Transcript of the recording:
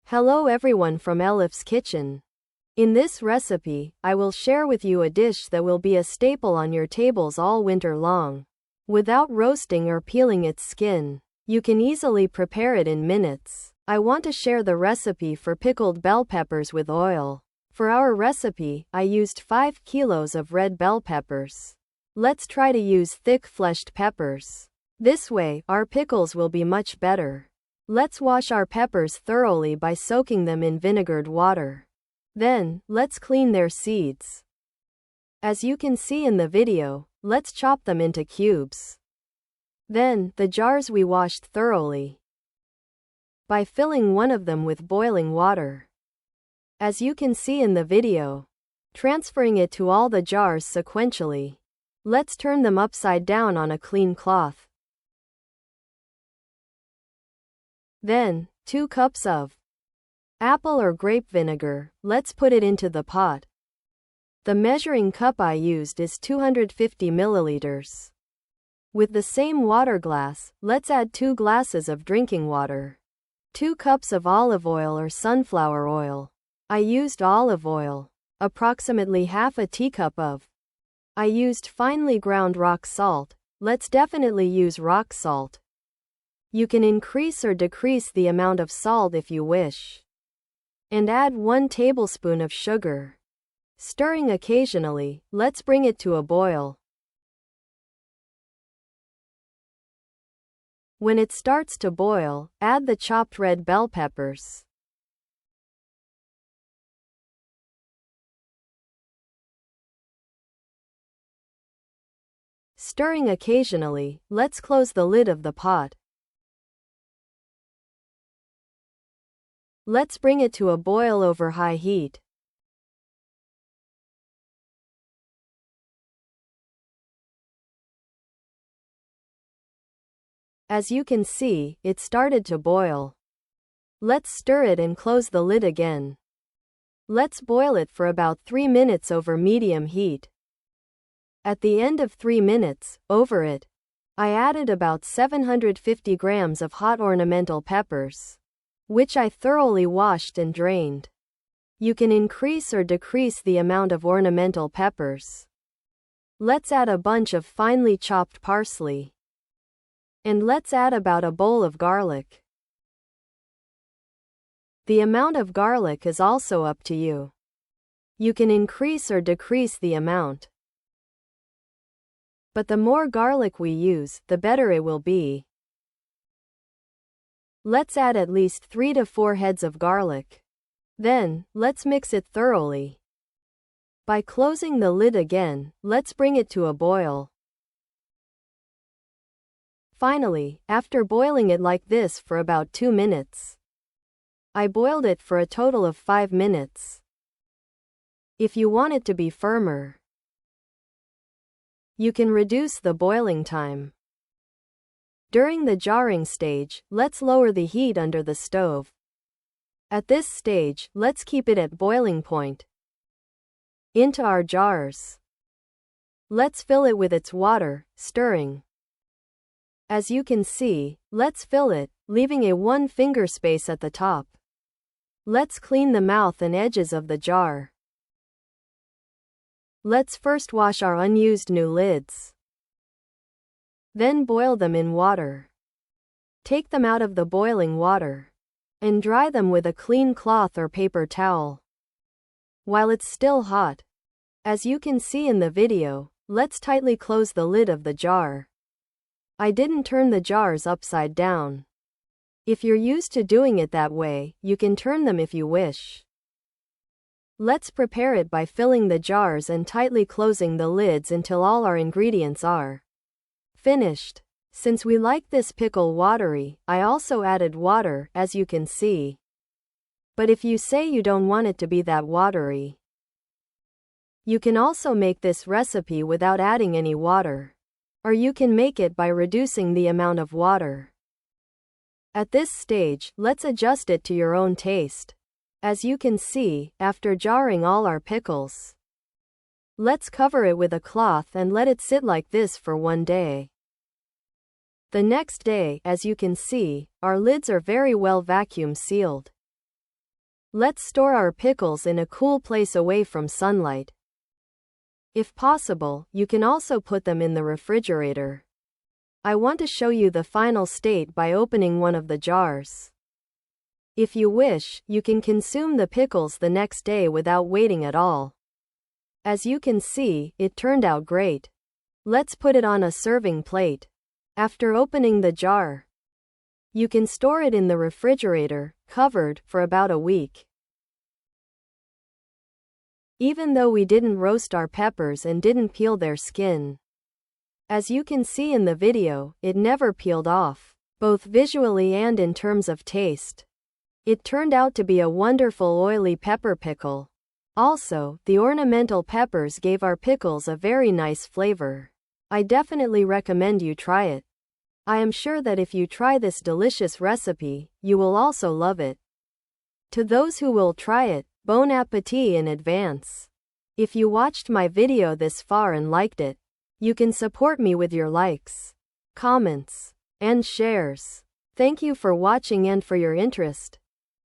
Hello everyone from Elif's Kitchen. In this recipe, I will share with you a dish that will be a staple on your tables all winter long. Without roasting or peeling its skin, you can easily prepare it in minutes. I want to share the recipe for pickled bell peppers with oil. For our recipe, I used 5 kilos of red bell peppers. Let's try to use thick-fleshed peppers. This way, our pickles will be much better. Let's wash our peppers thoroughly by soaking them in vinegared water. Then, let's clean their seeds. As you can see in the video, let's chop them into cubes. Then, the jars we washed thoroughly by filling one of them with boiling water. As you can see in the video, transferring it to all the jars sequentially. Let's turn them upside down on a clean cloth. Then, 2 cups of apple or grape vinegar, let's put it into the pot. The measuring cup I used is 250 milliliters. With the same water glass, let's add 2 glasses of drinking water. 2 cups of olive oil or sunflower oil. I used olive oil. Approximately half a teacup of. I used finely ground rock salt. Let's definitely use rock salt. You can increase or decrease the amount of salt if you wish. And add 1 tablespoon of sugar. Stirring occasionally, let's bring it to a boil. When it starts to boil, add the chopped red bell peppers. Stirring occasionally, let's close the lid of the pot. Let's bring it to a boil over high heat. As you can see, it started to boil. Let's stir it and close the lid again. Let's boil it for about 3 minutes over medium heat. At the end of 3 minutes, over it, I added about 750 grams of hot ornamental peppers, which I thoroughly washed and drained. You can increase or decrease the amount of ornamental peppers. Let's add a bunch of finely chopped parsley. And let's add about a bowl of garlic. The amount of garlic is also up to you. You can increase or decrease the amount. But the more garlic we use, the better it will be. Let's add at least 3 to 4 heads of garlic. Then, let's mix it thoroughly. By closing the lid again, let's bring it to a boil. Finally, after boiling it like this for about 2 minutes, I boiled it for a total of 5 minutes. If you want it to be firmer, you can reduce the boiling time. During the jarring stage, let's lower the heat under the stove. At this stage, let's keep it at boiling point. Into our jars. Let's fill it with its water, stirring. As you can see, let's fill it, leaving a 1 finger space at the top. Let's clean the mouth and edges of the jar. Let's first wash our unused new lids. Then boil them in water. Take them out of the boiling water and dry them with a clean cloth or paper towel. While it's still hot, as you can see in the video, let's tightly close the lid of the jar. I didn't turn the jars upside down. If you're used to doing it that way, you can turn them if you wish. Let's prepare it by filling the jars and tightly closing the lids until all our ingredients are finished. Since we like this pickle watery, I also added water, as you can see. But if you say you don't want it to be that watery, you can also make this recipe without adding any water. Or you can make it by reducing the amount of water. At this stage, let's adjust it to your own taste. As you can see, after jarring all our pickles, let's cover it with a cloth and let it sit like this for 1 day. The next day, as you can see, our lids are very well vacuum sealed. Let's store our pickles in a cool place away from sunlight. If possible, you can also put them in the refrigerator. I want to show you the final state by opening one of the jars. If you wish, you can consume the pickles the next day without waiting at all. As you can see, it turned out great. Let's put it on a serving plate. After opening the jar, you can store it in the refrigerator, covered, for about a week. Even though we didn't roast our peppers and didn't peel their skin, as you can see in the video, it never peeled off, both visually and in terms of taste. It turned out to be a wonderful oily pepper pickle. Also, the ornamental peppers gave our pickles a very nice flavor. I definitely recommend you try it. I am sure that if you try this delicious recipe, you will also love it. To those who will try it, bon appetit in advance. If you watched my video this far and liked it, you can support me with your likes, comments, and shares. Thank you for watching and for your interest.